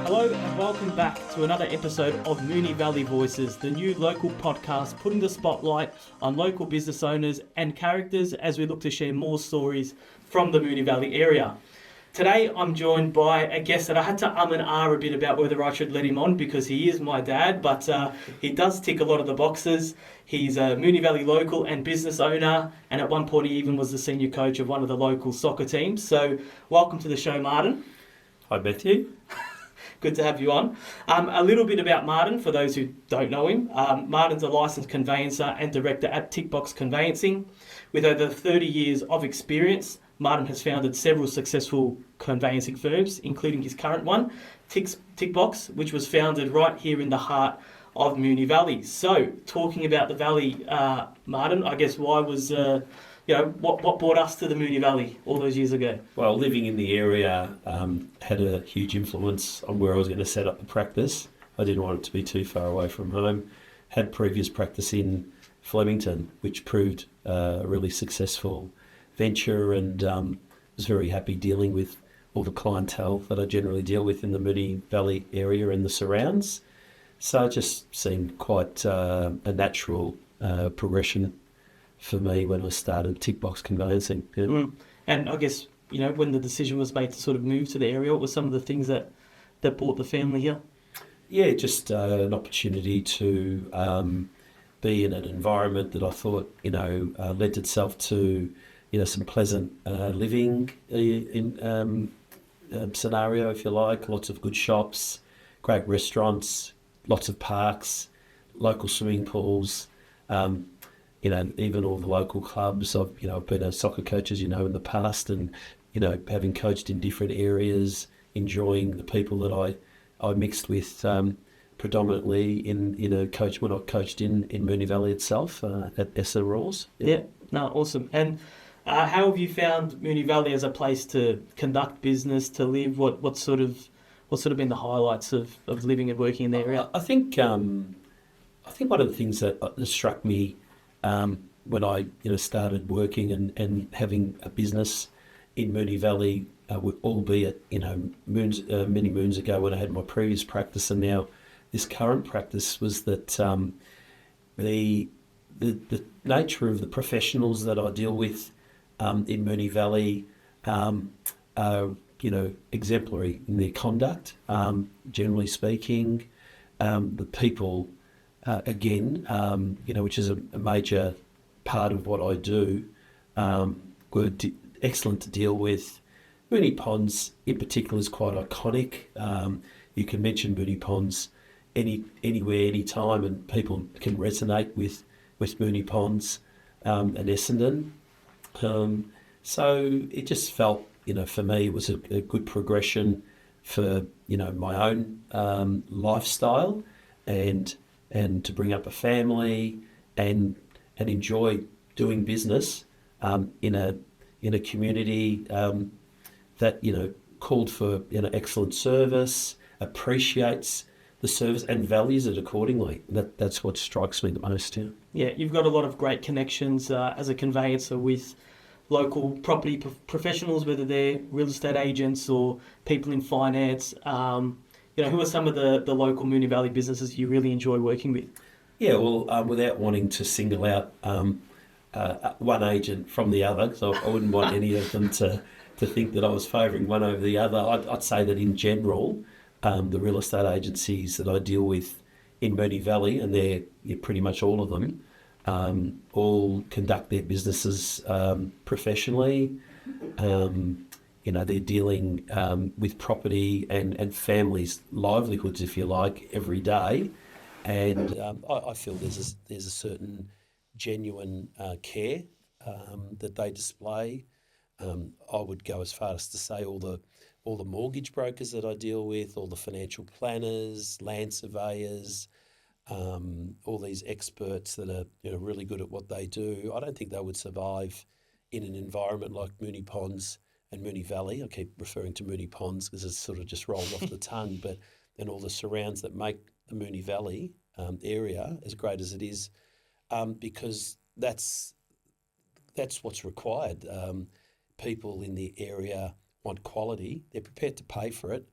Hello and welcome back to another episode of Moonee Valley Voices, the new local podcast putting the spotlight on local business owners and characters as we look to share more stories from the Moonee Valley area. Today I'm joined by a guest that I had to and ah a bit about whether I should let him on because he is my dad, but he does tick a lot of the boxes. He's a Moonee Valley local and business owner, and at one point he even was the senior coach of one of the local soccer teams. So welcome to the show, Martin. Hi, Matthew. Good to have you on. A little bit about Martin, for those who don't know him. Martin's a licensed conveyancer and director at Tickbox Conveyancing. With over 30 years of experience, Martin has founded several successful conveyancing firms, including his current one, Tickbox, which was founded right here in the heart of Moonee Valley. So, talking about the valley, Martin, I guess why was... what brought us to the Moonee Valley all those years ago? Well, living in the area had a huge influence on where I was going to set up the practice. I didn't want it to be too far away from home. Had previous practice in Flemington, which proved a really successful venture, and was very happy dealing with all the clientele that I generally deal with in the Moonee Valley area and the surrounds. So it just seemed quite a natural progression for me when I started Tickbox Conveyancing. Yeah. And I guess, when the decision was made to sort of move to the area, what were some of the things that brought the family here? Yeah, just an opportunity to be in an environment that I thought, lent itself to, some pleasant living in scenario, if you like. Lots of good shops, great restaurants, lots of parks, local swimming pools, even all the local clubs. I've been a soccer coach, as you know, in the past, and, having coached in different areas, enjoying the people that I mixed with predominantly when I coached in Moonee Valley itself at Essendon Royals. Yeah, no, awesome. And how have you found Moonee Valley as a place to conduct business, to live? What's sort of been the highlights of living and working in the area? I think one of the things that struck me when I started working and having a business in Moonee Valley, albeit many moons ago when I had my previous practice and now this current practice, was that the nature of the professionals that I deal with in Moonee Valley are exemplary in their conduct. Generally speaking, the people. Which is a major part of what I do, were excellent to deal with. Moonee Ponds in particular is quite iconic. You can mention Moonee Ponds anywhere, anytime, and people can resonate with Moonee Ponds and Essendon. So it just felt, for me, it was a good progression for, my own lifestyle and to bring up a family and enjoy doing business in a community that called for excellent service, appreciates the service and values it accordingly. That's what strikes me the most. Yeah, you've got a lot of great connections as a conveyancer with local property professionals, whether they're real estate agents or people in finance. Who are some of the local Moonee Valley businesses you really enjoy working with? Yeah, well, without wanting to single out one agent from the other, because I wouldn't want any of them to think that I was favouring one over the other, I'd say that in general, the real estate agencies that I deal with in Moonee Valley, and they're pretty much all of them, all conduct their businesses professionally. They're dealing with property and families' livelihoods, if you like, every day. And I feel there's a certain genuine care that they display. I would go as far as to say all the mortgage brokers that I deal with, all the financial planners, land surveyors, all these experts that are really good at what they do. I don't think they would survive in an environment like Moonee Ponds and Moonee Valley. I keep referring to Moonee Ponds because it's sort of just rolled off the tongue, and all the surrounds that make the Moonee Valley area as great as it is, because that's what's required. People in the area want quality. They're prepared to pay for it.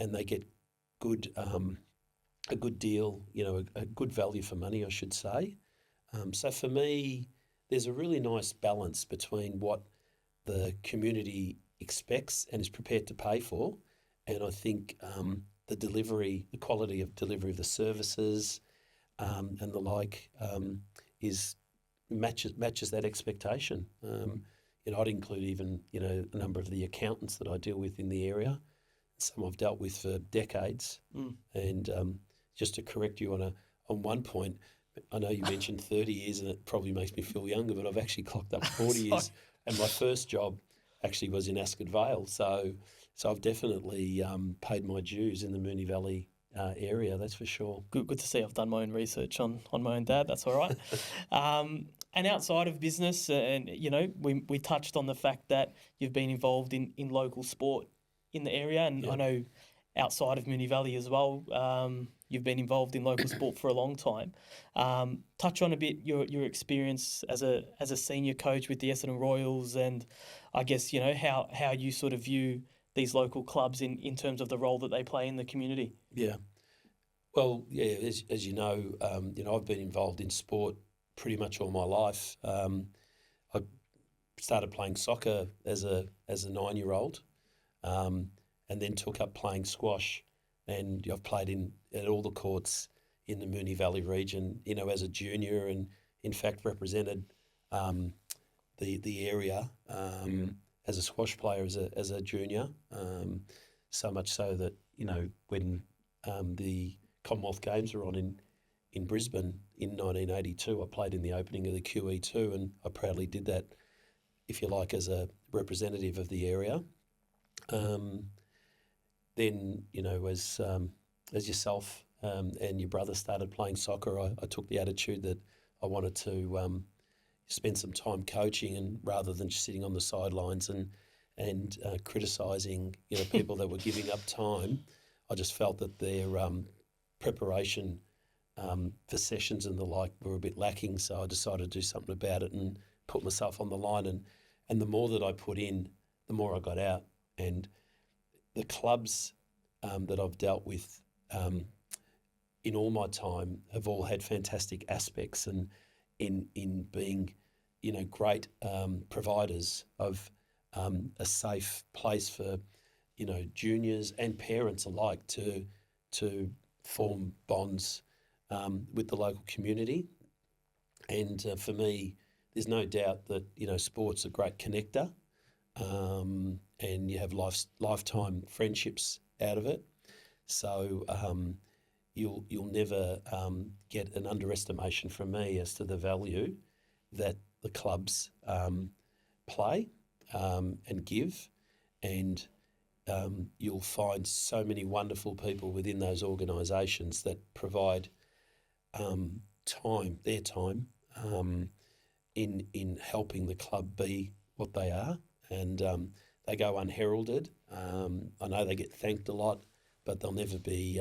and they get good a good deal, a good value for money, I should say. So for me, there's a really nice balance between what the community expects and is prepared to pay for, and I think the quality of delivery of the services and the like matches that expectation. I'd include even a number of the accountants that I deal with in the area, some I've dealt with for decades. And just to correct you on one point, I know you mentioned 30 years, and it probably makes me feel younger, but I've actually clocked up 40 years, and my first job actually was in Ascot Vale. So I've definitely paid my dues in the Moonee Valley area, that's for sure. Good to see. I've done my own research on my own dad. That's all right. And outside of business, and we touched on the fact that you've been involved in local sport in the area, and I know outside of Moonee Valley as well, you've been involved in local sport for a long time. Touch on a bit your experience as a senior coach with the Essendon Royals, and I guess how you sort of view these local clubs in terms of the role that they play in the community. Yeah, well, as you know, I've been involved in sport pretty much all my life. I started playing soccer as a 9-year-old. And then took up playing squash, and I've played at all the courts in the Moonee Valley region, as a junior, and in fact represented the area as a squash player as a junior. So much so that when the Commonwealth Games were on in Brisbane in 1982, I played in the opening of the QE2, and I proudly did that, if you like, as a representative of the area. Then, as yourself and your brother started playing soccer, I took the attitude that I wanted to spend some time coaching, and rather than just sitting on the sidelines and criticising people that were giving up time, I just felt that their preparation for sessions and the like were a bit lacking. So I decided to do something about it and put myself on the line. And the more that I put in, the more I got out. And the clubs that I've dealt with in all my time have all had fantastic aspects, and in being, great providers of a safe place for, juniors and parents alike to form bonds with the local community. And for me, there's no doubt that sport's a great connector. And you have lifetime friendships out of it. So you'll never get an underestimation from me as to the value that the clubs play and give. And you'll find so many wonderful people within those organisations that provide their time in helping the club be what they are. And they go unheralded. I know they get thanked a lot, but they'll never be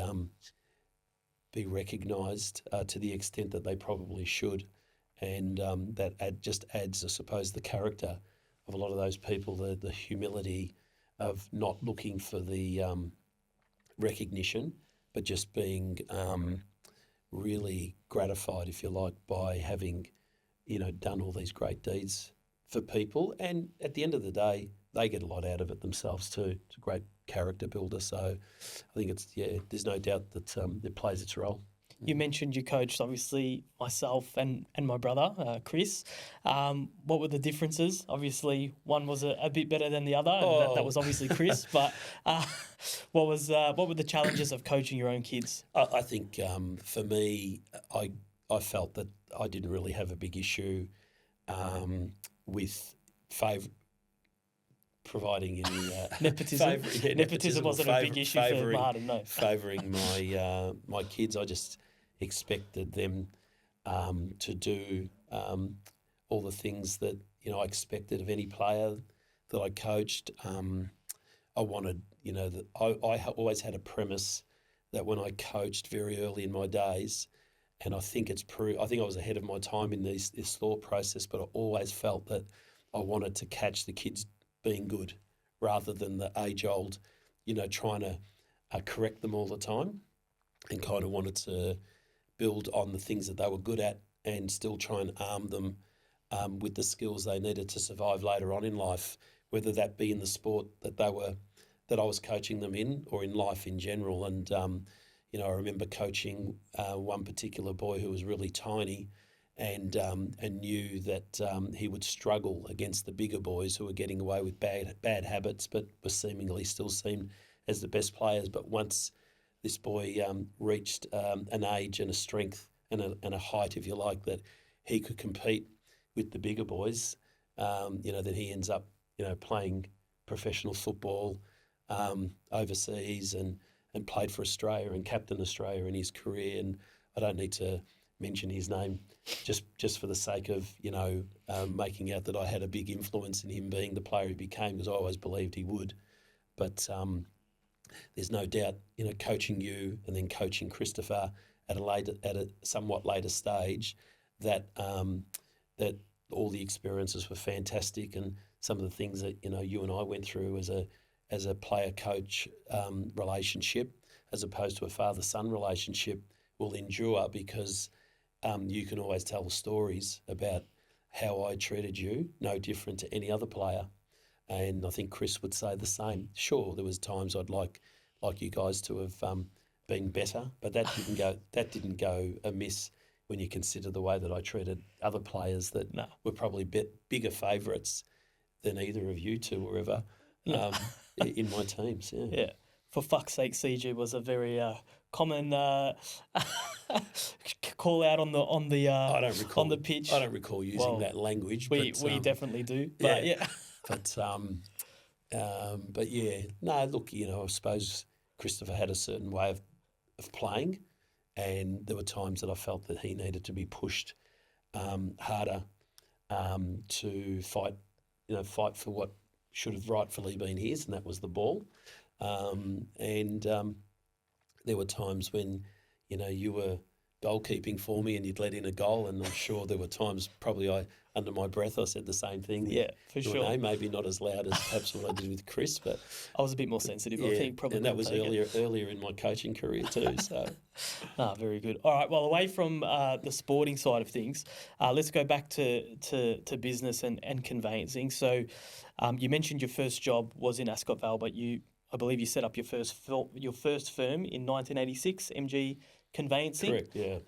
recognised to the extent that they probably should. And that just adds, I suppose, the character of a lot of those people, the humility of not looking for the recognition, but just being really gratified, if you like, by having, done all these great deeds for people. And at the end of the day, they get a lot out of it themselves too. It's a great character builder. So I think there's no doubt that it plays its role. You mentioned you coached, obviously, myself and my brother, Chris. What were the differences? Obviously, one was a bit better than the other, and that was obviously Chris. But what were the challenges of coaching your own kids? I think for me, I felt that I didn't really have a big issue with providing any nepotism. Nepotism wasn't a big issue for Martin, no. Favouring my kids. I just expected them to do all the things that I expected of any player that I coached. I wanted, that I always had a premise that when I coached very early in my days, and I think I was ahead of my time in this thought process, but I always felt that I wanted to catch the kids being good rather than the age-old, trying to correct them all the time, and kind of wanted to build on the things that they were good at and still try and arm them with the skills they needed to survive later on in life, whether that be in the sport that I was coaching them in, or in life in general. And I remember coaching one particular boy who was really tiny, and knew that he would struggle against the bigger boys who were getting away with bad habits, but were seemingly still seen as the best players. But once this boy reached an age and a strength and a height, if you like, that he could compete with the bigger boys, then he ends up, playing professional football overseas, and played for Australia and captained Australia in his career. And I don't need to mention his name just for the sake of, making out that I had a big influence in him being the player he became, because I always believed he would. But there's no doubt, coaching you and then coaching Christopher at a somewhat later stage, that that all the experiences were fantastic, and some of the things that you and I went through as a player-coach relationship, as opposed to a father-son relationship, will endure, because you can always tell stories about how I treated you, no different to any other player. And I think Chris would say the same. Sure, there was times I'd like you guys to have been better, but that didn't go amiss when you consider the way that I treated other players that were probably bigger favourites than either of you two were ever in my teams. Yeah. Yeah. For fuck's sake, CG was a very common call out on the pitch. I don't recall using that language. We definitely do. But yeah. But yeah, no. Look, I suppose Christopher had a certain way of playing, and there were times that I felt that he needed to be pushed harder to fight for what should have rightfully been his, and that was the ball. There were times when, you were goalkeeping for me and you'd let in a goal, and I'm sure there were times probably under my breath I said the same thing. Yeah, for sure. Maybe not as loud as perhaps what I did with Chris, but I was a bit more sensitive, I think, probably. And that was earlier in my coaching career too. So, very good. All right, well, away from the sporting side of things, let's go back to business and conveyancing. So, you mentioned your first job was in Ascot Vale, but I believe you set up your first firm in 1986, MG Conveyancing. Correct, yeah.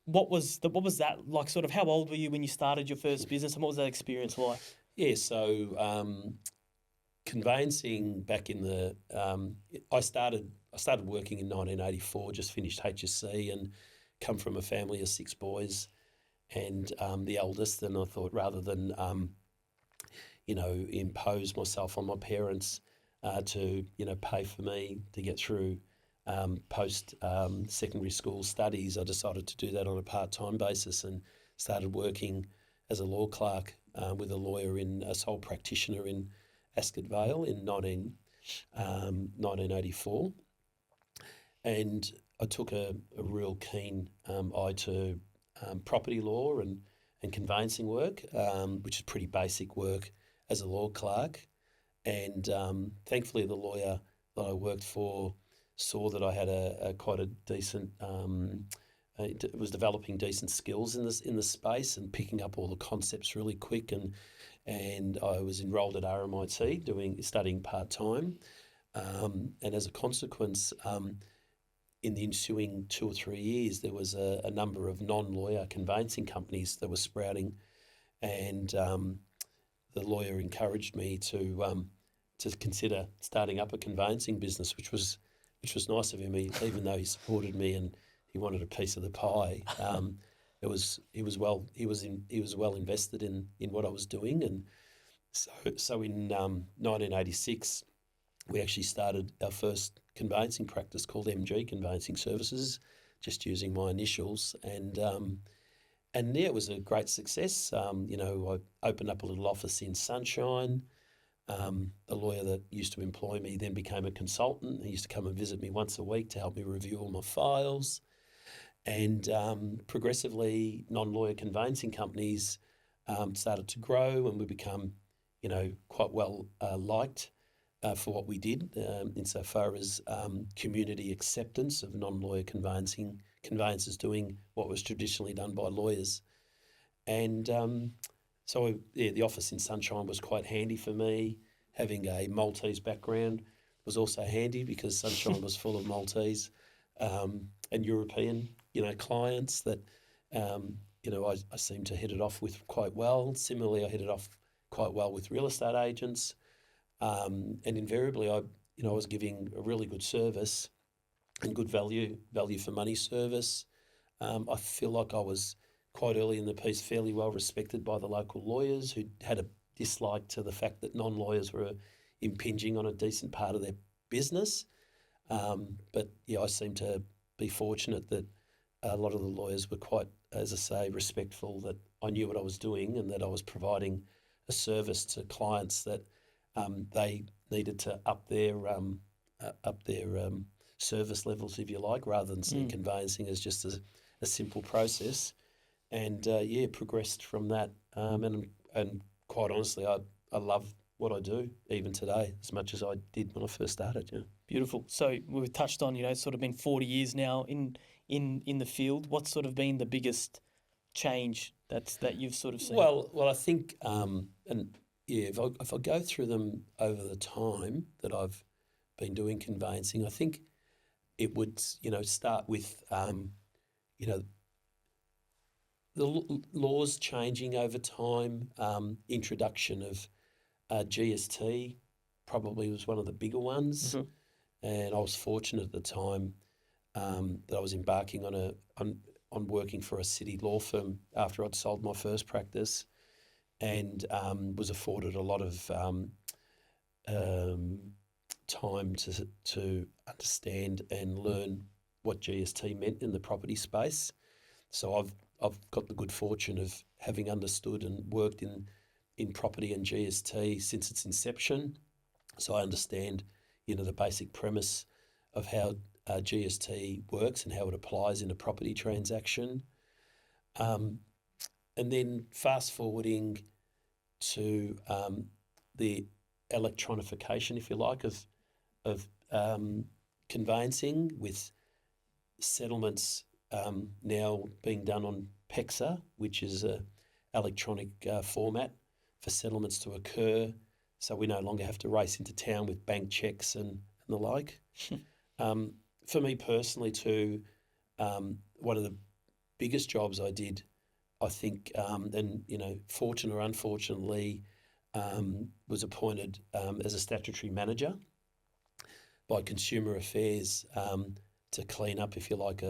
What was that like? Sort of, how old were you when you started your first business, and what was that experience like? Yeah, so conveyancing back in the I started working in 1984. Just finished HSC and come from a family of 6 boys, and the eldest. And I thought, rather than impose myself on my parents to pay for me to get through post secondary school studies, I decided to do that on a part-time basis, and started working as a law clerk with a lawyer a sole practitioner in Ascot Vale in 1984. And I took a real keen eye to property law and conveyancing work, which is pretty basic work as a law clerk. And thankfully the lawyer that I worked for saw that I had quite a decent, was developing decent skills in the space and picking up all the concepts really quick. And I was enrolled at RMIT studying part-time. And as a consequence, in the ensuing 2 or 3 years, there was a number of non-lawyer conveyancing companies that were sprouting. And the lawyer encouraged me to consider starting up a conveyancing business, which was nice of him. Even though he supported me and he wanted a piece of the pie, he was well invested in what I was doing. And so in 1986, we actually started our first conveyancing practice called MG Conveyancing Services, just using my initials. And it was a great success. I opened up a little office in Sunshine. The lawyer that used to employ me then became a consultant. He used to come and visit me once a week to help me review all my files. And progressively, non-lawyer conveyancing companies started to grow, and we become, quite well liked for what we did insofar as community acceptance of non-lawyer conveyancers doing what was traditionally done by lawyers. And so the office in Sunshine was quite handy for me. Having a Maltese background was also handy because Sunshine was full of Maltese and European, clients that, I seemed to hit it off with quite well. Similarly, I hit it off quite well with real estate agents. And invariably, I was giving a really good service and good value for money service. I feel like I was quite early in the piece fairly well respected by the local lawyers who had a dislike to the fact that non-lawyers were impinging on a decent part of their business. But I seem to be fortunate that a lot of the lawyers were quite, as I say, respectful that I knew what I was doing and that I was providing a service to clients that they needed to up their service levels, if you like, rather than see conveyancing as just a simple process. And progressed from that. And quite honestly, I love what I do even today as much as I did when I first started. Yeah. Beautiful. So we've touched on, sort of been 40 years now in the field. What's sort of been the biggest change that you've sort of seen? Well, I think, if I go through them over the time that I've been doing conveyancing, I think it would, start with, the laws changing over time, introduction of GST probably was one of the bigger ones. Mm-hmm. And I was fortunate at the time that I was embarking on working for a city law firm after I'd sold my first practice, and was afforded a lot of time to understand and learn what GST meant in the property space. So I've got the good fortune of having understood and worked in property and GST since its inception. So I understand, the basic premise of how GST works and how it applies in a property transaction. And then fast forwarding to the electronification, if you like, of conveyancing, with settlements now being done on PEXA, which is an electronic format for settlements to occur. So we no longer have to race into town with bank checks and the like. For me personally too, one of the biggest jobs I did, I think, fortunate or unfortunately, was appointed as a statutory manager by Consumer Affairs to clean up, if you like,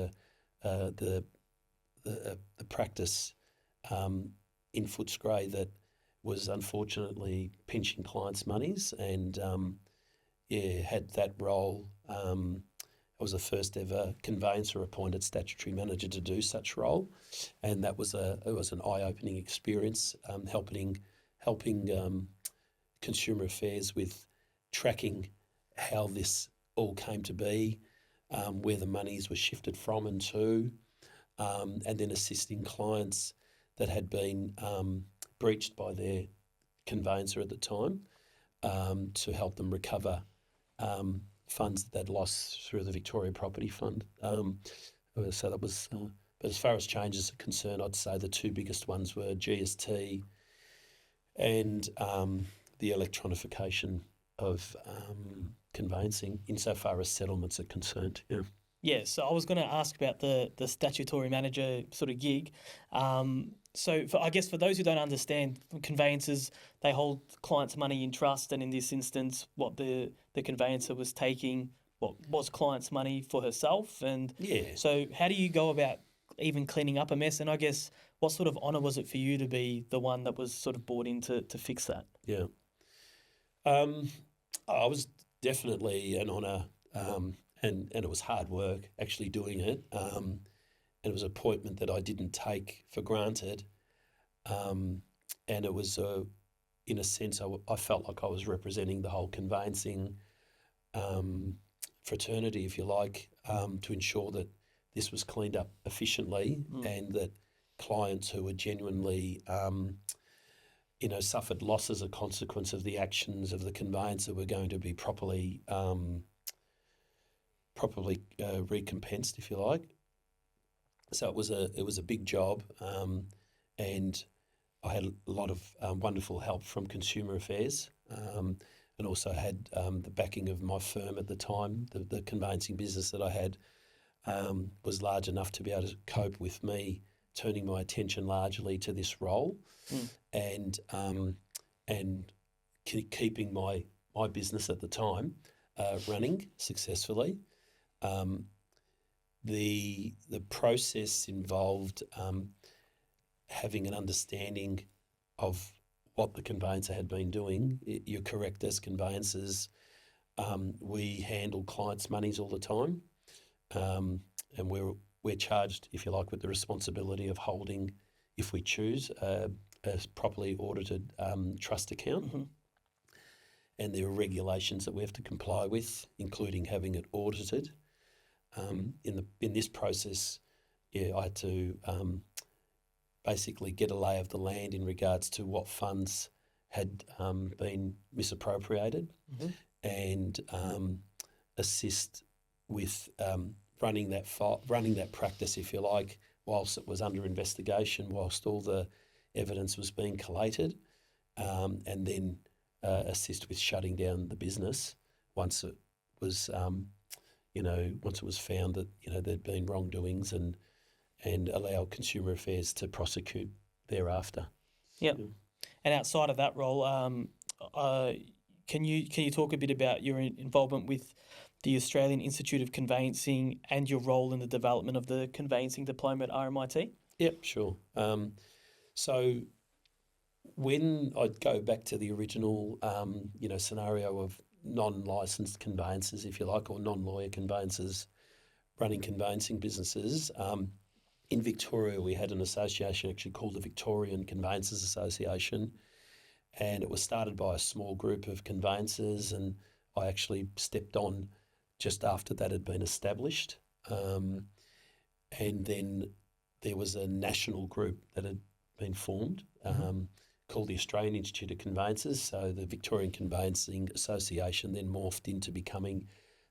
the practice in Footscray that was unfortunately pinching clients' monies, and had that role. I was the first ever conveyancer appointed statutory manager to do such role, and it was an eye-opening experience, helping Consumer Affairs with tracking how this all came to be, where the monies were shifted from and to, and then assisting clients that had been breached by their conveyancer at the time, to help them recover funds that they'd lost through the Victoria Property Fund. So that was, but as far as changes are concerned, I'd say the two biggest ones were GST and the electronification of conveyancing insofar as settlements are concerned. Yeah. Yeah, so I was going to ask about the statutory manager sort of gig. I guess for those who don't understand, conveyancers, they hold clients' money in trust, and in this instance, what the conveyancer was taking was clients' money for herself. And yeah. So how do you go about even cleaning up a mess? And I guess what sort of honour was it for you to be the one that was sort of brought in to fix that? Yeah. I was definitely an honour, and it was hard work actually doing it. And it was an appointment that I didn't take for granted. And it was, in a sense, I felt like I was representing the whole conveyancing fraternity, if you like, to ensure that this was cleaned up efficiently and that clients who were genuinely suffered loss as a consequence of the actions of the conveyancer were going to be properly recompensed, if you like. So it was a big job, and I had a lot of wonderful help from Consumer Affairs, and also had the backing of my firm at the time. The conveyancing business that I had was large enough to be able to cope with me turning my attention largely to this role, and keeping my business at the time running successfully. The process involved having an understanding of what the conveyancer had been doing. You're correct, as conveyancers, we handle clients' monies all the time, and we're charged, if you like, with the responsibility of holding, if we choose, a properly audited trust account. Mm-hmm. And there are regulations that we have to comply with, including having it audited. In this process, I had to basically get a lay of the land in regards to what funds had been misappropriated, mm-hmm. and assist with running that practice, if you like, whilst it was under investigation, whilst all the evidence was being collated, and then assist with shutting down the business once it was, once it was found that there'd been wrongdoings, and allow Consumer Affairs to prosecute thereafter. Yep. And outside of that role, can you talk a bit about your involvement with the Australian Institute of Conveyancing and your role in the development of the conveyancing diploma at RMIT? Yep, sure. So when I go back to the original, scenario of non-licensed conveyancers, if you like, or non-lawyer conveyancers running conveyancing businesses, in Victoria we had an association actually called the Victorian Conveyancers Association, and it was started by a small group of conveyancers, and I actually stepped on just after that had been established. And then there was a national group that had been formed, called the Australian Institute of Conveyancers. So the Victorian Conveyancing Association then morphed into becoming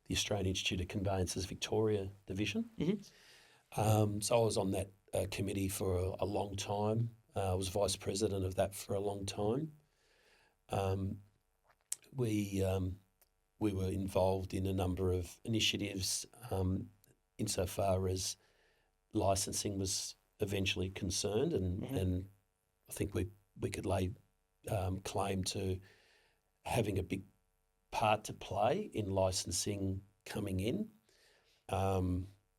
the Australian Institute of Conveyancers Victoria Division. Mm-hmm. So I was on that committee for a long time. I was vice president of that for a long time. We were involved in a number of initiatives insofar as licensing was eventually concerned, and I think we could lay claim to having a big part to play in licensing coming in.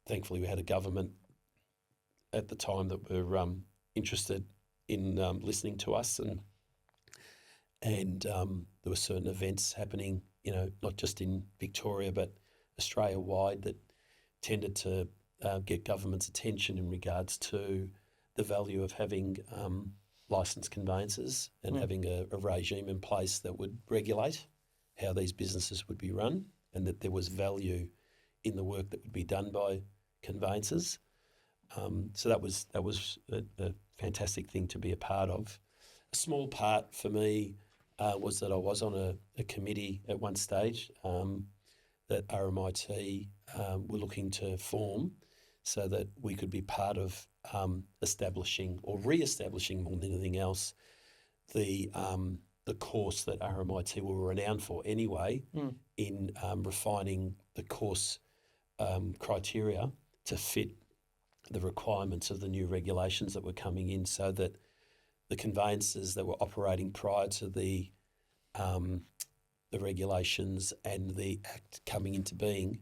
Thankfully, we had a government at the time that were interested in listening to us, and there were certain events happening, not just in Victoria but Australia-wide, that tended to get government's attention in regards to the value of having licensed conveyancers and having a regime in place that would regulate how these businesses would be run, and that there was value in the work that would be done by conveyancers. So that was a fantastic thing to be a part of. A small part for me was that I was on a committee at one stage that RMIT were looking to form so that we could be part of establishing or re-establishing, more than anything else, the course that RMIT were renowned for anyway, in refining the course criteria to fit the requirements of the new regulations that were coming in, so that the conveyancers that were operating prior to the regulations and the Act coming into being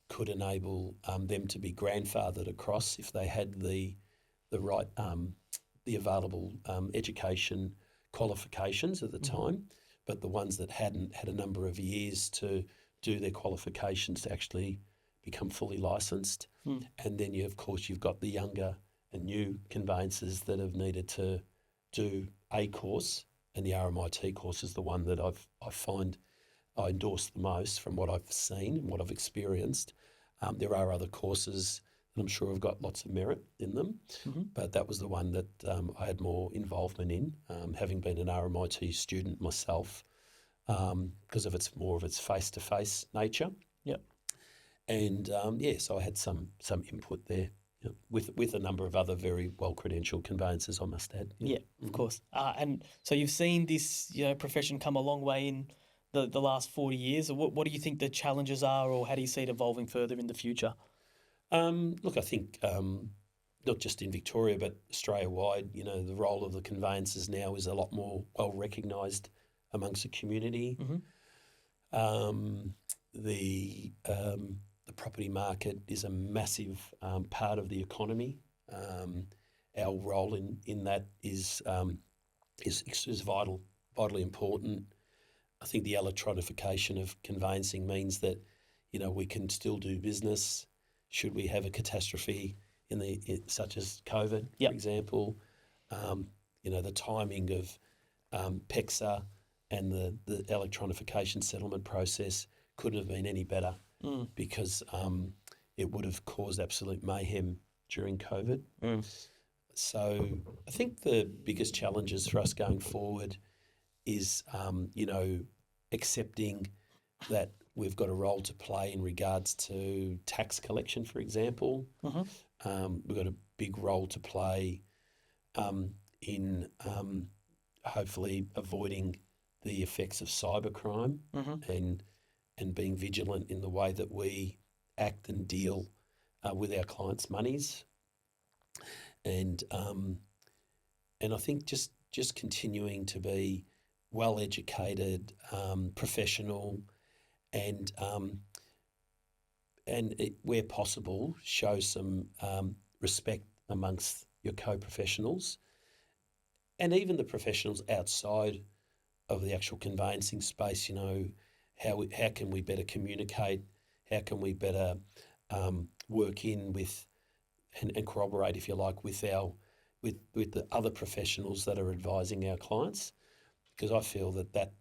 could enable them to be grandfathered across if they had the right, the available education qualifications at the time, but the ones that hadn't had a number of years to do their qualifications to actually become fully licensed. And then you've got the younger and new conveyancers that have needed to do a course, and the RMIT course is the one that I find I endorse the most from what I've seen and what I've experienced. There are other courses that and I'm sure have got lots of merit in them. But that was the one that I had more involvement in, having been an RMIT student myself, because of its face-to-face nature. Yep. And so I had some input there, with a number of other very well-credentialed conveyancers, I must add. Yeah, of course. And so you've seen this profession come a long way in the last 40 years. What do you think the challenges are, or how do you see it evolving further in the future? Look, I think not just in Victoria but Australia-wide, the role of the conveyancers now is a lot more well recognised amongst the community. The property market is a massive part of the economy. Our role in that is vitally important. I think the electronification of conveyancing means that we can still do business should we have a catastrophe such as COVID, for example. The timing of PEXA and the electronification settlement process couldn't have been any better, because it would have caused absolute mayhem during COVID. So I think the biggest challenges for us going forward is, accepting that we've got a role to play in regards to tax collection, for example. We've got a big role to play in hopefully avoiding the effects of cybercrime and being vigilant in the way that we act and deal with our clients' monies. And I think just continuing to be well educated, professional, and where possible, show some respect amongst your co-professionals, and even the professionals outside of the actual conveyancing space. How can we better communicate? How can we better work in with and corroborate, if you like, with the other professionals that are advising our clients? Because I feel that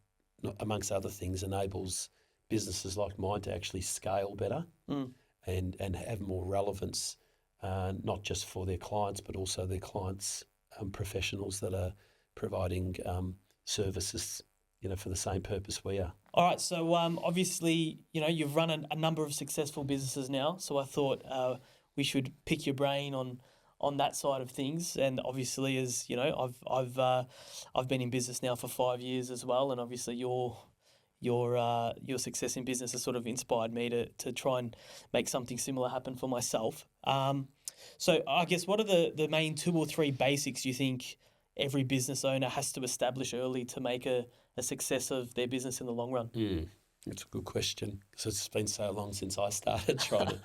amongst other things, enables businesses like mine to actually scale better and have more relevance, not just for their clients, but also their clients' professionals that are providing services, for the same purpose we are. All right, so obviously, you've run a number of successful businesses now, so I thought we should pick your brain on that side of things. And obviously, as I've been in business now for 5 years as well, and obviously your success in business has sort of inspired me to try and make something similar happen for myself. So I guess, what are the main 2 or 3 basics you think every business owner has to establish early to make a success of their business in the long run? That's a good question, because it's been so long since I started trying to.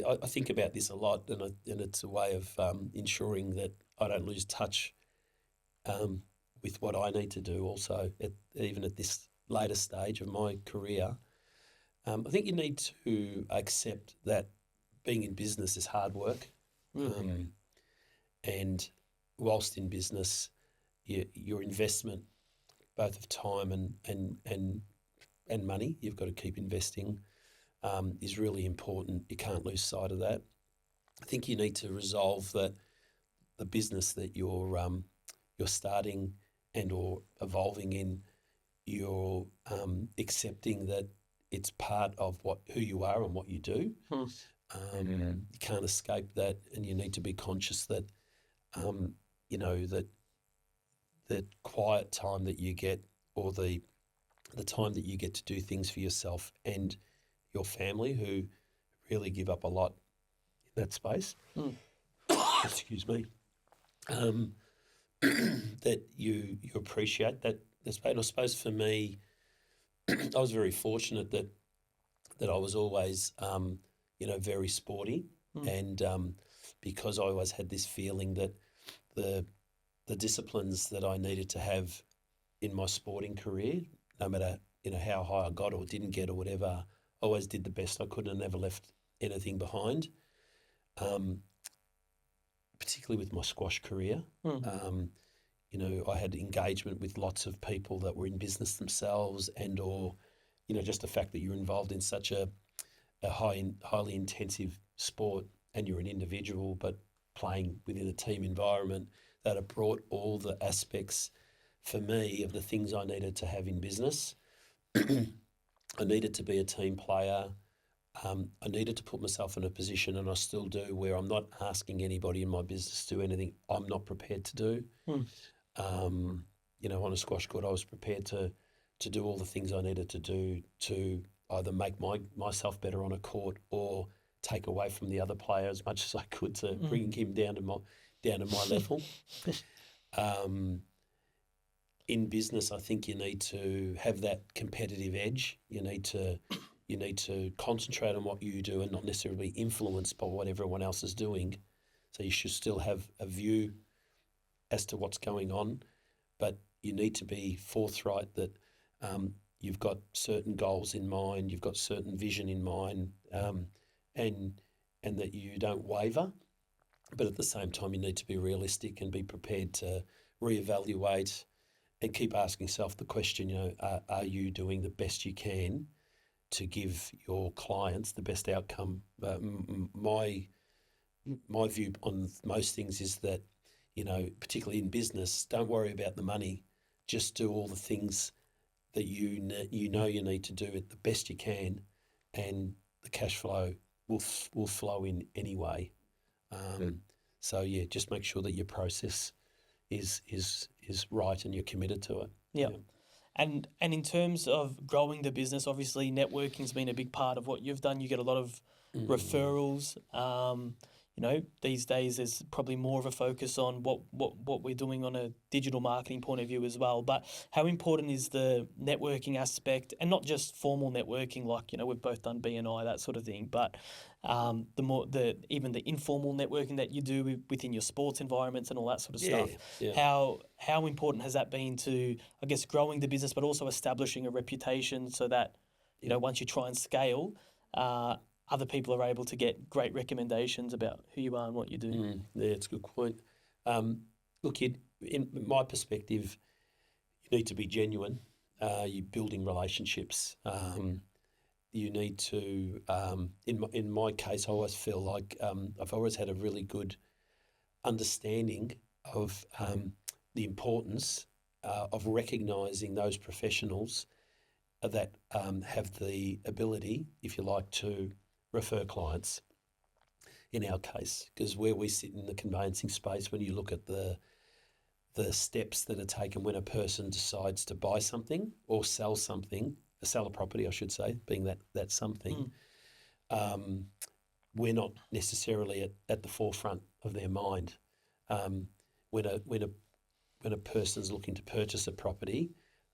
I think about this a lot, and it's a way of ensuring that I don't lose touch with what I need to do also, even at this later stage of my career. I think you need to accept that being in business is hard work. And whilst in business, your investment, both of time and money, you've got to keep investing, is really important. You can't lose sight of that. I think you need to resolve that the business that you're starting and or evolving in, you're accepting that it's part of who you are and what you do. You can't escape that, and you need to be conscious that that quiet time that you get, or the time that you get to do things for yourself and your family, who really give up a lot in that space. Excuse me. That you appreciate that space. And I suppose for me, I was very fortunate that I was always very sporty, and because I always had this feeling that the disciplines that I needed to have in my sporting career, no matter how high I got or didn't get or whatever, I always did the best I could and never left anything behind. Particularly with my squash career, I had engagement with lots of people that were in business themselves, and or just the fact that you're involved in such a a highly intensive sport and you're an individual but playing within a team environment, that have brought all the aspects for me of the things I needed to have in business. I needed to be a team player. I needed to put myself in a position, and I still do, where I'm not asking anybody in my business to do anything I'm not prepared to do. On a squash court, I was prepared to do all the things I needed to do to either make myself better on a court or take away from the other player as much as I could to bring him down to my level. In business, I think you need to have that competitive edge. You need to concentrate on what you do and not necessarily be influenced by what everyone else is doing. So you should still have a view as to what's going on, but you need to be forthright that you've got certain goals in mind, you've got certain vision in mind, and that you don't waver. But at the same time, you need to be realistic and be prepared to reevaluate and keep asking yourself the question, are you doing the best you can to give your clients the best outcome? My view on most things is that, particularly in business, don't worry about the money. Just do all the things that you need to do it the best you can, and the cash flow will flow in anyway. So just make sure that your process is right and you're committed to it. Yeah. And in terms of growing the business, obviously networking's been a big part of what you've done. You get a lot of referrals. These days there's probably more of a focus on what we're doing on a digital marketing point of view as well. But how important is the networking aspect, and not just formal networking like, we've both done BNI, that sort of thing, but even the informal networking that you do within your sports environments and all that sort of stuff. Yeah. How important has that been to, I guess, growing the business, but also establishing a reputation so that, once you try and scale, other people are able to get great recommendations about who you are and what you do? Yeah, it's a good point. Look, in my perspective, you need to be genuine. You're building relationships. You need to, in my case, I always feel like I've always had a really good understanding of the importance of recognising those professionals that have the ability, if you like, to refer clients, in our case, because where we sit in the conveyancing space, when you look at the steps that are taken when a person decides to buy something or sell a property, I should say, being that something, we're not necessarily at the forefront of their mind. When a person's looking to purchase a property,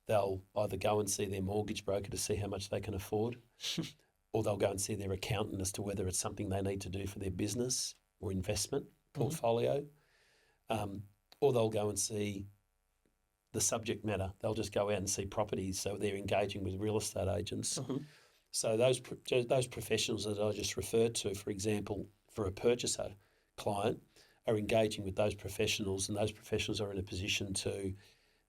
they'll either go and see their mortgage broker to see how much they can afford, or they'll go and see their accountant as to whether it's something they need to do for their business or investment portfolio, or they'll go and see the subject matter. They'll just go out and see properties, so they're engaging with real estate agents. So those professionals that I just referred to, for example, for a purchaser client, are engaging with those professionals, and those professionals are in a position to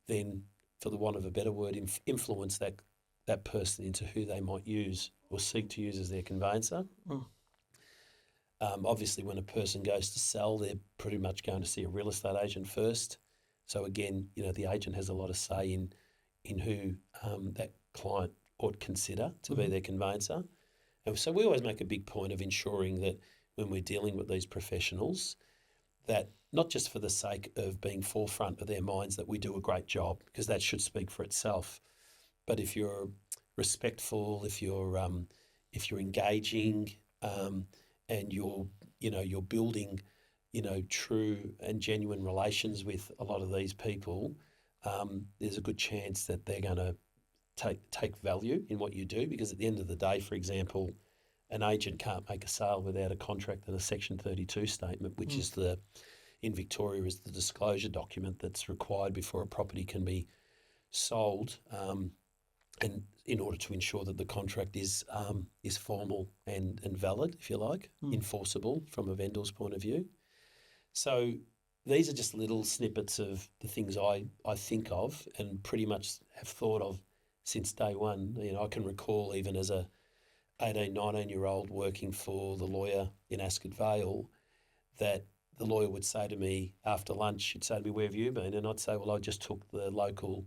then, for the want of a better word, influence that person into who they might use or seek to use as their conveyancer. Obviously, when a person goes to sell, they're pretty much going to see a real estate agent first. So again, the agent has a lot of say in who that client ought consider to be their conveyancer. And so we always make a big point of ensuring that when we're dealing with these professionals, that not just for the sake of being forefront of their minds that we do a great job, because that should speak for itself, but if you're respectful, if you're engaging, and you're building, true and genuine relations with a lot of these people, there's a good chance that they're going to take value in what you do, because at the end of the day, for example, an agent can't make a sale without a contract and a Section 32 statement, which is in Victoria is the disclosure document that's required before a property can be sold, and in order to ensure that the contract is formal and valid, if you like, enforceable from a vendor's point of view. So these are just little snippets of the things I think of and pretty much have thought of since day one. I can recall even as a 18, 19-year-old working for the lawyer in Ascot Vale, that the lawyer would say to me after lunch, he'd say to me, "Where have you been?" And I'd say, "Well, I just took the local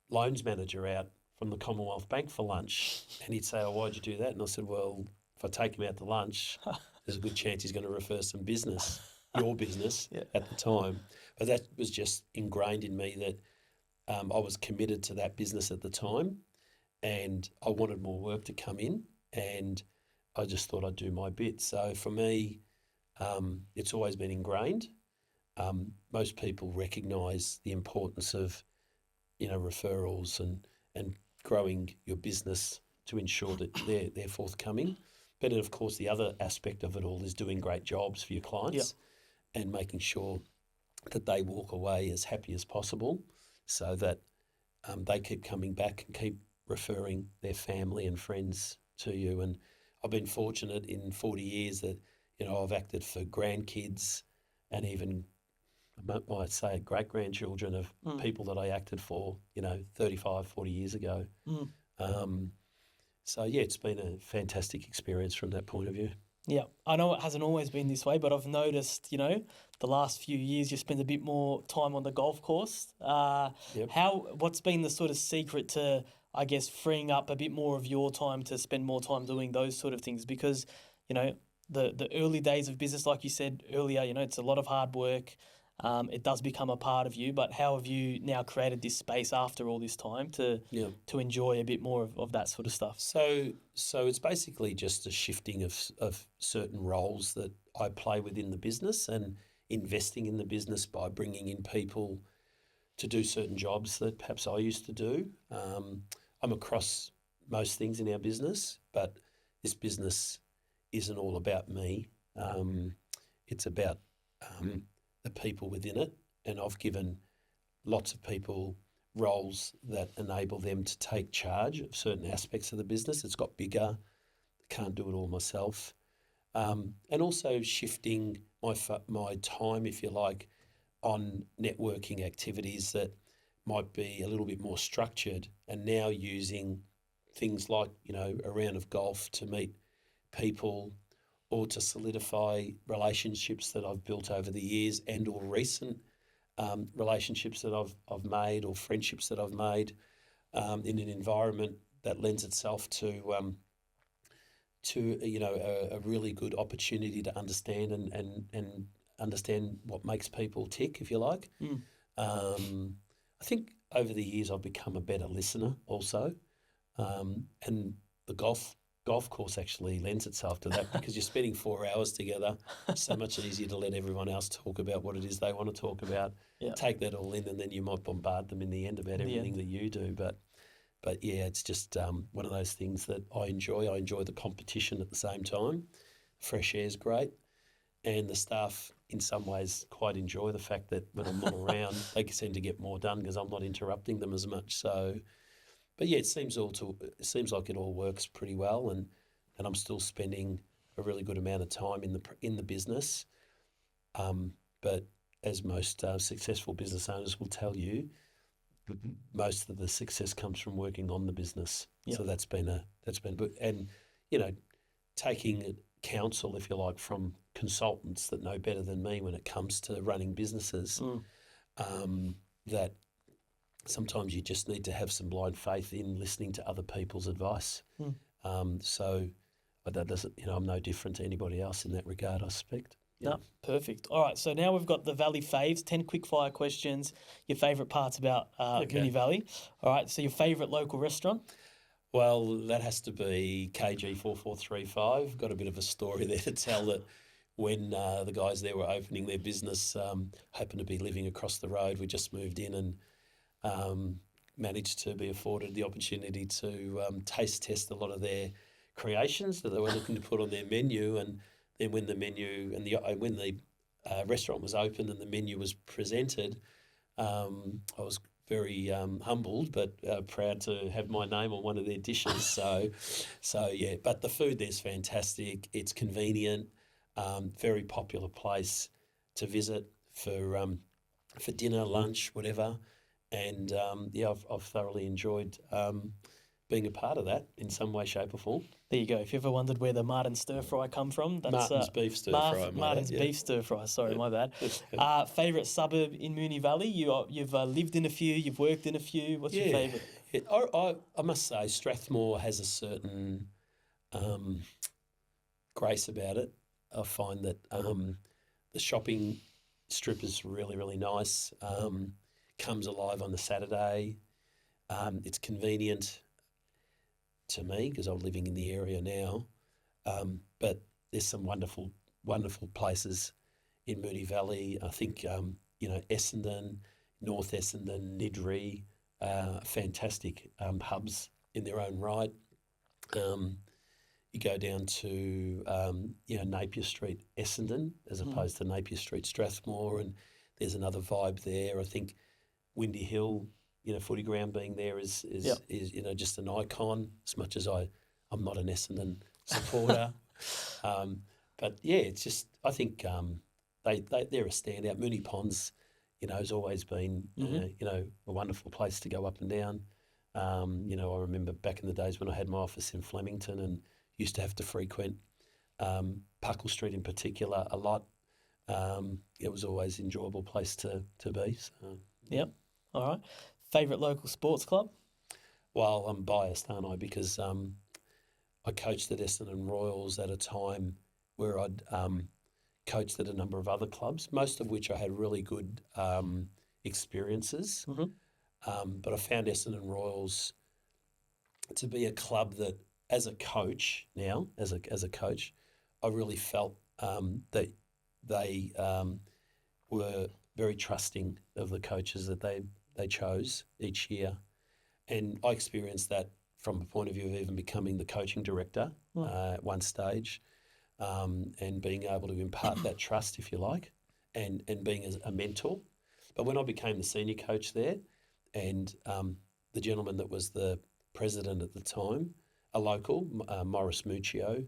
loans manager out from the Commonwealth Bank for lunch." And he'd say, "Oh, why'd you do that?" And I said, "Well, if I take him out to lunch, there's a good chance he's going to refer some business, your business at the time." But that was just ingrained in me that I was committed to that business at the time, and I wanted more work to come in, and I just thought I'd do my bit. So for me, it's always been ingrained. Most people recognise the importance of, referrals and growing your business to ensure that they're forthcoming. But of course, the other aspect of it all is doing great jobs for your clients and making sure that they walk away as happy as possible, so that they keep coming back and keep referring their family and friends to you. And I've been fortunate in 40 years that, I've acted for grandkids and even, I might say, great-grandchildren of people that I acted for, 35, 40 years ago. So, it's been a fantastic experience from that point of view. Yeah, I know it hasn't always been this way, but I've noticed, the last few years you spend a bit more time on the golf course. What's been the sort of secret to, I guess, freeing up a bit more of your time to spend more time doing those sort of things? Because, the early days of business, like you said earlier, it's a lot of hard work. It does become a part of you, but how have you now created this space after all this time to enjoy a bit more of that sort of stuff? So it's basically just a shifting of certain roles that I play within the business, and investing in the business by bringing in people to do certain jobs that perhaps I used to do. I'm across most things in our business, but this business isn't all about me. It's about the people within it, and I've given lots of people roles that enable them to take charge of certain aspects of the business. It's got bigger. I can't do it all myself. And also shifting my time, if you like, on networking activities that might be a little bit more structured, and now using things like, a round of golf to meet people or to solidify relationships that I've built over the years, and or recent relationships that I've made, or friendships that I've made in an environment that lends itself to a really good opportunity to understand and understand what makes people tick, if you like. I think over the years I've become a better listener also, and the golf course actually lends itself to that, because you're spending 4 hours together. So much easier to let everyone else talk about what it is they want to talk about, take that all in, and then you might bombard them in the end about everything that you do. But it's just one of those things that I enjoy. I enjoy the competition at the same time. Fresh air is great, and the staff in some ways quite enjoy the fact that when I'm not around, they seem to get more done because I'm not interrupting them as much. So. But it seems like it all works pretty well, and I'm still spending a really good amount of time in the business. But as most successful business owners will tell you, most of the success comes from working on the business. Yep. So that's been good, and taking counsel, if you like, from consultants that know better than me when it comes to running businesses. That. Sometimes you just need to have some blind faith in listening to other people's advice. So that doesn't, I'm no different to anybody else in that regard, I suspect. No, perfect. All right, so now we've got the Valley Faves, 10 quick-fire questions, your favourite parts about Moonee Valley. All right, so your favourite local restaurant? Well, that has to be KG 4435. Got a bit of a story there to tell, that when the guys there were opening their business, happened to be living across the road. We just moved in and managed to be afforded the opportunity to taste test a lot of their creations that they were looking to put on their menu. And then when the menu and when the restaurant was opened and the menu was presented, I was very humbled but proud to have my name on one of their dishes. So yeah. But the food there's fantastic. It's convenient. Very popular place to visit for dinner, lunch, whatever. And I've thoroughly enjoyed being a part of that in some way, shape or form. There you go. If you ever wondered where the Martin stir fry come from, that's Martin's beef stir fry. Martin's beef stir fry. Sorry, my bad. Favourite suburb in Moonee Valley? You've lived in a few. You've worked in a few. What's your favourite? Yeah. I must say, Strathmore has a certain grace about it. I find that the shopping strip is really, really nice. Comes alive on the Saturday. It's convenient to me because I'm living in the area now. But there's some wonderful, wonderful places in Moonee Valley. I think, Essendon, North Essendon, Niddrie, fantastic hubs in their own right. You go down to, Napier Street, Essendon, as opposed to Napier Street, Strathmore, and there's another vibe there. I think Windy Hill, footy ground being there is just an icon, as much as I'm not an Essendon supporter. But yeah, it's just, I think they're a standout. Moonee Ponds, has always been, a wonderful place to go up and down. I remember back in the days when I had my office in Flemington and used to have to frequent Puckle Street in particular a lot. It was always an enjoyable place to be. So. Yep. All right. Favourite local sports club? Well, I'm biased, aren't I? Because I coached at Essendon Royals at a time where I'd coached at a number of other clubs, most of which I had really good experiences. Mm-hmm. But I found Essendon Royals to be a club that, as a coach now, as a coach, I really felt that they were very trusting of the coaches that they chose each year. And I experienced that from a point of view of even becoming the coaching director at one stage, and being able to impart that trust, if you like, and being a mentor. But when I became the senior coach there, and the gentleman that was the president at the time, a local, Maurice Muccio,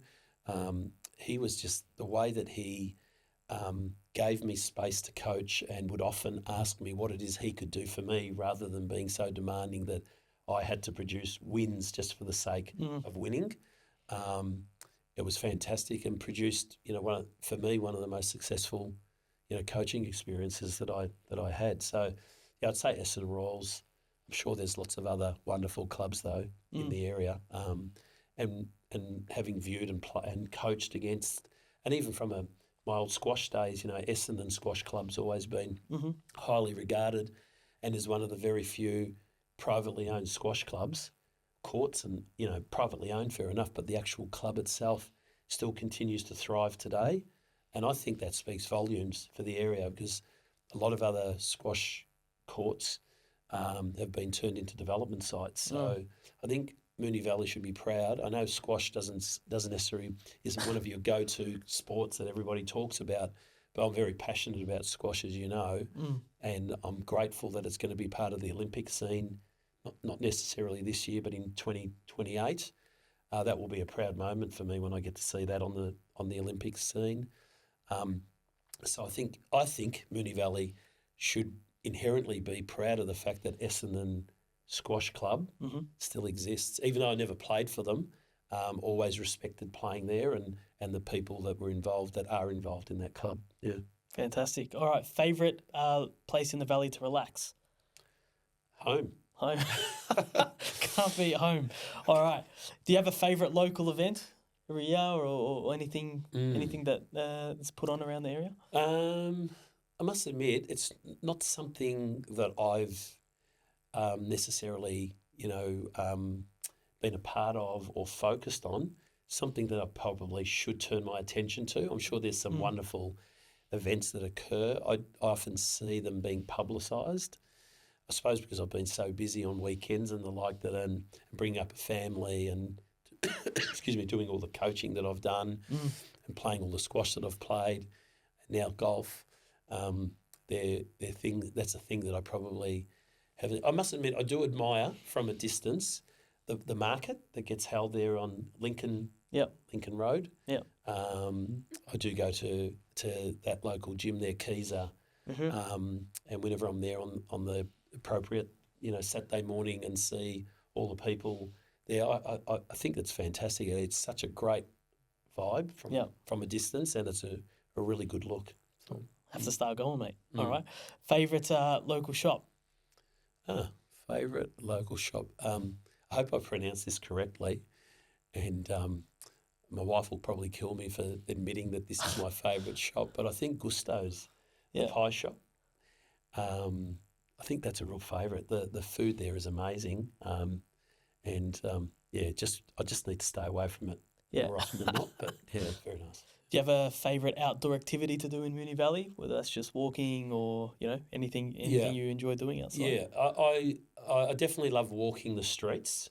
he was just, the way that he gave me space to coach and would often ask me what it is he could do for me rather than being so demanding that I had to produce wins just for the sake of winning. It was fantastic and produced, for me, one of the most successful, coaching experiences that I had. So, yeah, I'd say Essendon Royals. I'm sure there's lots of other wonderful clubs though in the area, and having viewed and coached against, and even from my old squash days, Essendon Squash Club's always been highly regarded, and is one of the very few privately owned squash clubs, courts and, privately owned, fair enough, but the actual club itself still continues to thrive today. And I think that speaks volumes for the area, because a lot of other squash courts have been turned into development sites. So I think Moonee Valley should be proud. I know squash doesn't necessarily, isn't one of your go-to sports that everybody talks about, but I'm very passionate about squash, as you know, and I'm grateful that it's going to be part of the Olympic scene, not necessarily this year, but in 2028. That will be a proud moment for me when I get to see that on the Olympic scene. So I think Moonee Valley should inherently be proud of the fact that Essendon Squash Club still exists, even though I never played for them. Always respected playing there and the people that are involved in that club. Yeah. Fantastic. All right. Favourite place in the valley to relax? Home. Can't beat home. All right. Do you have a favourite local event every year or anything that's put on around the area? I must admit, it's not something that I've necessarily, been a part of or focused on. Something that I probably should turn my attention to. I'm sure there's some wonderful events that occur. I often see them being publicised. I suppose because I've been so busy on weekends and the like that, and bringing up a family and doing all the coaching that I've done and playing all the squash that I've played, and now golf. That's a thing that I probably haven't. I must admit, I do admire from a distance the market that gets held there on Lincoln Road. Yep. I do go to that local gym there, Keezer, and whenever I'm there on the appropriate, Saturday morning and see all the people Yeah, I think it's fantastic. It's such a great vibe from a distance, and it's a really good look. So, Have to start going, mate. All right. Favourite local shop? Favourite local shop. I hope I pronounced this correctly, and my wife will probably kill me for admitting that this is my favourite shop, but I think Gusto's, the pie shop. I think that's a real favourite. The food there is amazing, I just need to stay away from it more often than not. But yeah, it's very nice. Do you have a favourite outdoor activity to do in Moonee Valley, whether that's just walking or anything you enjoy doing outside? Yeah, I definitely love walking the streets.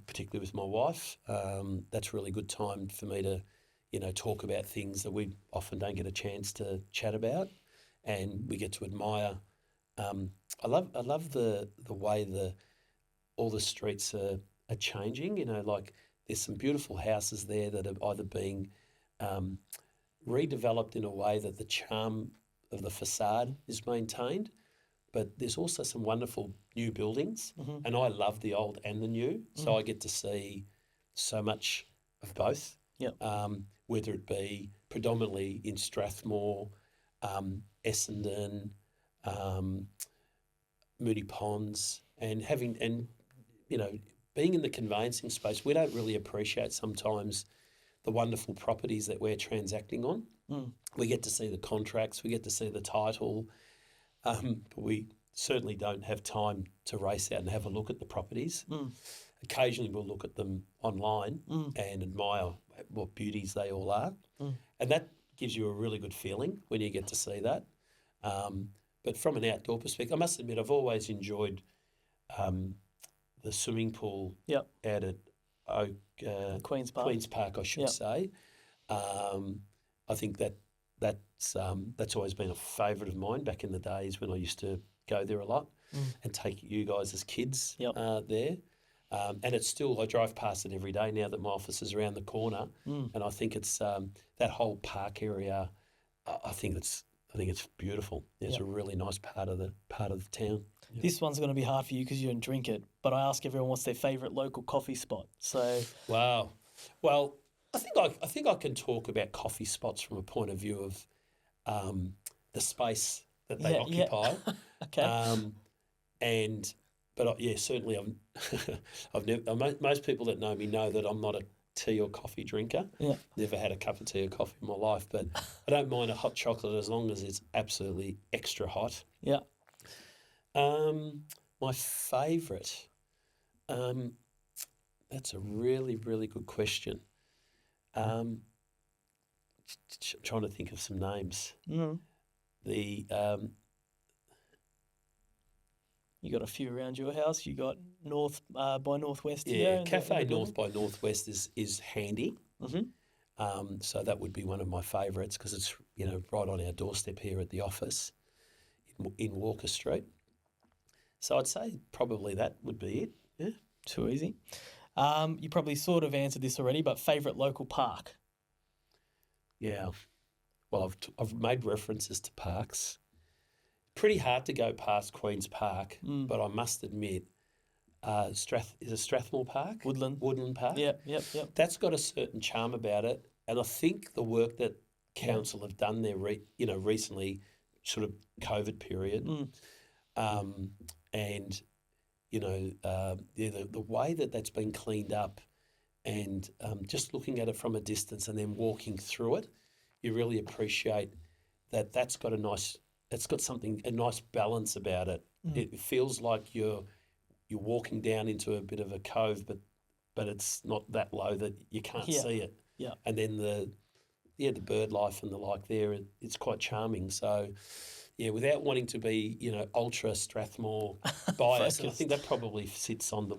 Particularly with my wife. That's a really good time for me to, talk about things that we often don't get a chance to chat about, and we get to admire. I love the way all the streets are changing. Like there's some beautiful houses there that are either being redeveloped in a way that the charm of the facade is maintained, but there's also some wonderful new buildings, and I love the old and the new, so I get to see so much of both, whether it be predominantly in Strathmore, Essendon, Moonee Ponds, and being in the conveyancing space, we don't really appreciate sometimes the wonderful properties that we're transacting on. We get to see the contracts, we get to see the title, but we certainly don't have time to race out and have a look at the properties. Occasionally we'll look at them online and admire what beauties they all are. And that gives you a really good feeling when you get to see that. But from an outdoor perspective, I must admit I've always enjoyed the swimming pool out at Queen's Park, I should say. I think that's always been a favourite of mine back in the days when I used to go there a lot and take you guys as kids there. And it's still, I drive past it every day now that my office is around the corner, and I think it's that whole park area. I think it's beautiful. It's a really nice part of the town. This one's going to be hard for you because you don't drink it, but I ask everyone what's their favourite local coffee spot. So wow, well, I think I can talk about coffee spots from a point of view of the space that they occupy. Okay. Certainly I've never. Most people that know me know that I'm not a tea or coffee drinker. Never had a cup of tea or coffee in my life, but I don't mind a hot chocolate as long as it's absolutely extra hot. My favourite. That's a really, really good question. Trying to think of some names. You got a few around your house. You got North by Northwest. Yeah, Cafe North by Northwest is handy. So that would be one of my favourites because it's right on our doorstep here at the office in Walker Street. So I'd say probably that would be it. Yeah, too easy. You probably sort of answered this already, but favourite local park? Yeah, well I've made references to parks. Pretty hard to go past Queen's Park, but I must admit, is it Strathmore Park? Woodland Park. Yep. That's got a certain charm about it, and I think the work that council have done there, recently, sort of COVID period, and the way that's been cleaned up, and just looking at it from a distance and then walking through it, you really appreciate that's got a nice balance about it. It feels like you're walking down into a bit of a cove, but it's not that low that you can't see it. Yeah. And then the bird life and the like there, it's quite charming. So yeah, without wanting to be, ultra Strathmore biased, and I think that probably sits on the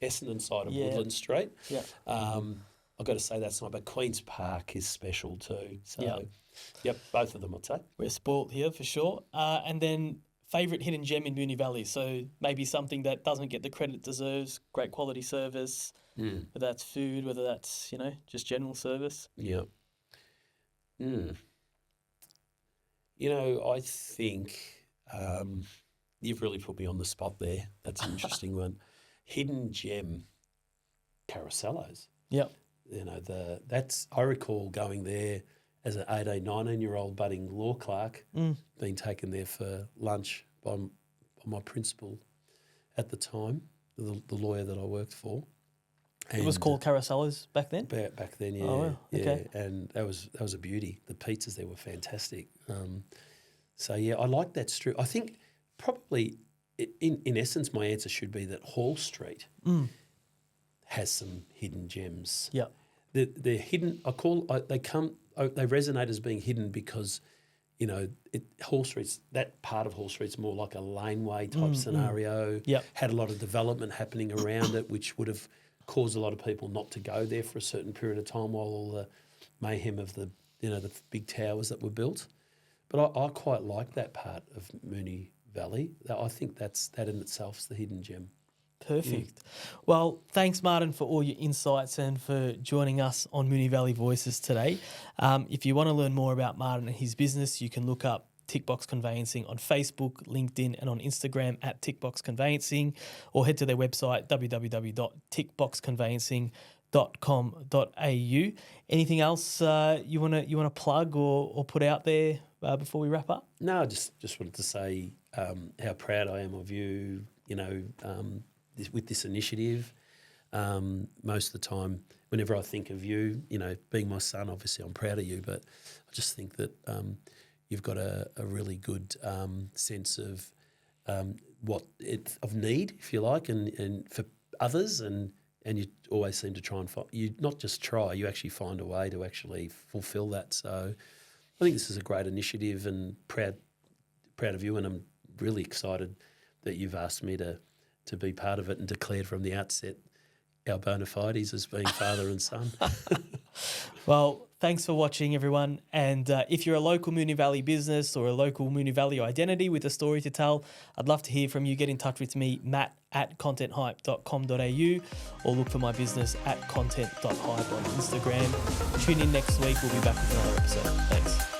Essendon side of Woodland Street. Yeah. I've got to say that's not, but Queen's Park is special too. So, yep, both of them I'd say. We're spoilt here for sure. And then favourite hidden gem in Moonee Valley. So maybe something that doesn't get the credit it deserves, great quality service, whether that's food, whether that's, just general service. Yeah. I think you've really put me on the spot there. That's an interesting one. hidden gem Carosellos. Yep. You know, I recall going there as an 18, 19-year-old budding law clerk, being taken there for lunch by my principal at the time, the lawyer that I worked for. And it was called Carosellos back then? Back then, yeah. Oh, wow. Okay. Yeah, and that was a beauty. The pizzas there were fantastic. So, yeah, I like that strip. I think probably, in essence, my answer should be that Hall Street has some hidden gems. Yeah. They're hidden. They resonate as being hidden because, you know, that part of Hall Street's more like a laneway type scenario. Yep. Had a lot of development happening around it, which would have caused a lot of people not to go there for a certain period of time while all the mayhem of the big towers that were built. But I quite like that part of Moonee Valley. I think that in itself is the hidden gem. Perfect. Well, thanks, Martin, for all your insights and for joining us on Moonee Valley Voices today. If you want to learn more about Martin and his business, you can look up Tickbox Conveyancing on Facebook, LinkedIn and on Instagram at Tickbox Conveyancing, or head to their website www.tickboxconveyancing.com.au. Anything else you want to plug or put out there before we wrap up? No, I just wanted to say how proud I am of you, with this initiative. Most of the time, whenever I think of you, being my son, obviously I'm proud of you, but I just think that you've got a really good sense of of need, if you like, and for others, and you always seem to try and you not just try, you actually find a way to actually fulfil that. So I think this is a great initiative, and proud of you, and I'm really excited that you've asked me to be part of it and declared from the outset our bona fides as being father and son. Well, thanks for watching, everyone. And if you're a local Moonee Valley business or a local Moonee Valley identity with a story to tell, I'd love to hear from you. Get in touch with me, matt@contenthype.com.au, or look for my business at content.hype on Instagram. Tune in next week. We'll be back with another episode. Thanks.